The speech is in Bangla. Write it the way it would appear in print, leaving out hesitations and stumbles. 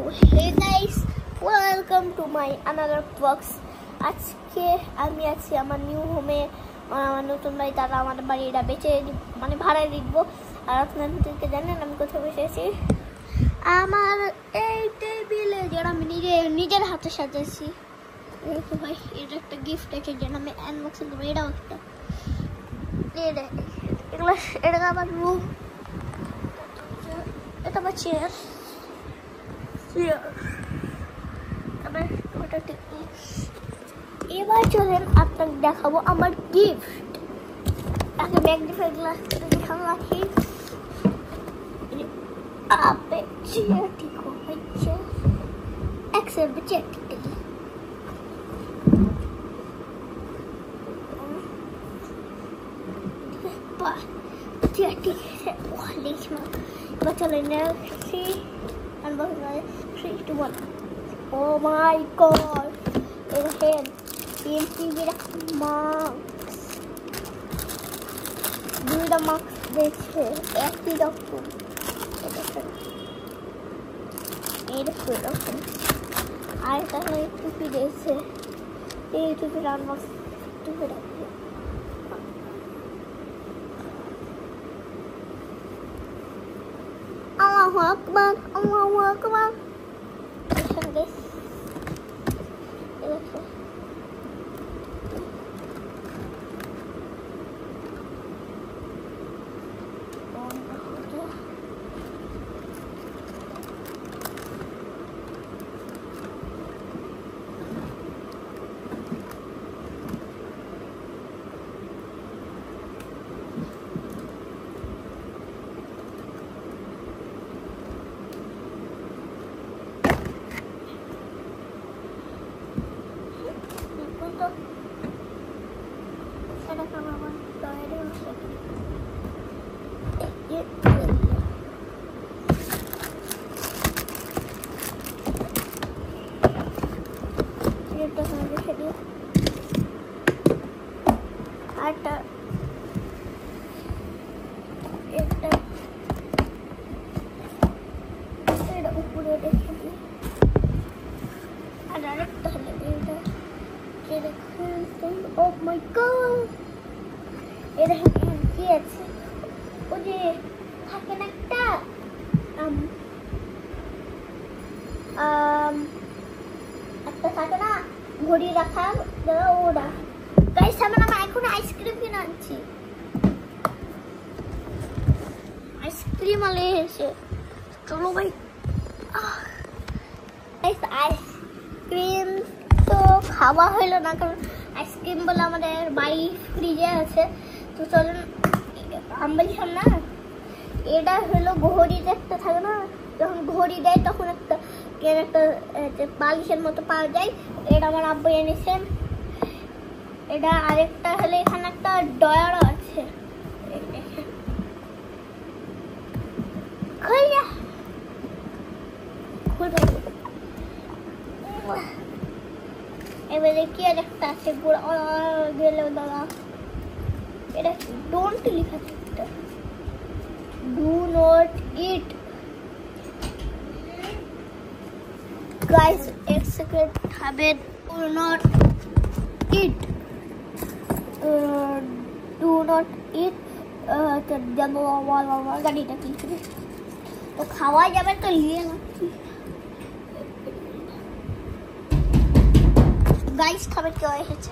hey guys, welcome to my another vlogs. আজকে আমি আছি আমার নিউ হোমে, আমার নতুন বাড়ি। তারা আমার বাড়িটা বেচে মানে ভাড়ায় দিবো। আর আপনাদেরকে জানেন আমি কোথায় বসে আছি? আমার এই টেবিলে যেটা আমি নিজের হাতে সাজাইছি। দেখো ভাই, এটা একটা গিফট আছে যেটা আমি আনবক্সিং করবো। এটাও একটা এটা আমার রুম, এটা আমার চেয়ার। এবার চলেন আপনাকে দেখাবো আমার গিফট। আগে ম্যাগনিফাই গ্লাস দেখানো রাখি। আপে চেয়ার ঠিক হচ্ছে, অ্যাকসেপ্ট চেয়ার ঠিক আছে। চেয়ার ঠিক আছে, লিখলাম। এবার চলেন দেখছি unboxing 3, 2, 1. Oh my god, দেখেন টিভির মাস্ক, দুইটা মাস্ক দেখছে একই রকম। এরকম আর তাহলে টুপি দেখছে, এই টুপির আনবক্স টুপি রাখবে। Allahu Akbar, Allahu Akbar. Listen guys. Listen. Oh my god, এটা কি আছে? ওই যে থাকে না একটা একটা থাকে না ঘড়ি রাখা, ওরা গাইস আমরা এখন আইসক্রিম কিনে আনছি। আইসক্রিম আলে এসে চলো ভাই। আইসক্রিম তো খাওয়া হইলো না, কারণ আইসক্রিম বলে আমাদের বাড়ি ফ্রিজে আছে। তো চলুন বলছিলাম না, এটা হলো ঘড়িতে একটা থাকে না, যখন ঘড়ি দেয় তখন একটা বালিশের মতো পাওয়া যায়। এটা আমার আব্বু এনেছেন। এটা আরেকটা হলে এখানে একটা ডয়ারও আছে। এবারে কি আর একটা আছে গেল দাদা, এটা ডোন্ট লেখা আছে, ডু নট ইট। গাইস এক সেকেন্ড হবে, do not it, do not it. যাবো গাড়িটা কিনতে, তো খাওয়া যাবে তো নিয়ে নাকি। গাইস খাবার কেউ এসেছে।